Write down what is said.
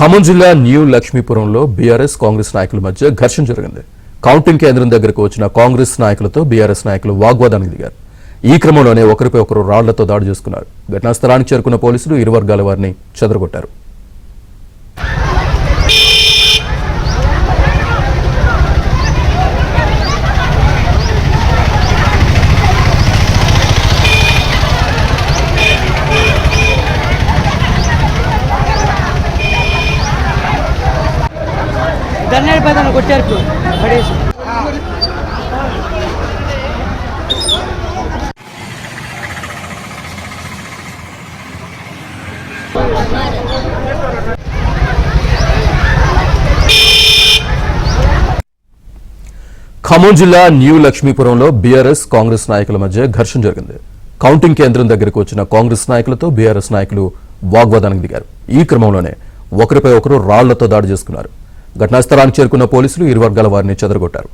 ఖమ్మం జిల్లా new లక్ష్మీపురంలో BRS Congress నాయకుల మధ్య ఘర్షణ జరిగింది. కౌంటింగ్ కేంద్రం దగ్గరకు వచ్చిన కాంగ్రెస్ నాయకులతో బీఆర్ఎస్ నాయకులు వాగ్వాదానికి దిగారు. ఈ క్రమంలోనే ఒకరిపై ఒకరు రాళ్లతో దాడి చేసుకున్నారు. ఘటనా స్థలానికి చేరుకున్న పోలీసులు ఇరు వర్గాల వారిని చెదరగొట్టారు. దన్నేడు పైన కొట్టారు పడేసి ఖమ్మం జిల్లా న్యూ లక్ష్మీపురంలో బీఆర్ఎస్ కాంగ్రెస్ నాయకుల మధ్య ఘర్షణ జరిగింది. కౌంటింగ్ కేంద్రం దగ్గరకు వచ్చిన కాంగ్రెస్ నాయకులతో బీఆర్ఎస్ నాయకులు వాగ్వాదానికి దిగారు. ఈ క్రమంలోనే ఒకరిపై ఒకరు రాళ్లతో దాడి చేసుకున్నారు. ఘటనా స్థలానికి చేరుకున్న పోలీసులు ఇరు వర్గాల వారిని చెదరగొట్టారు.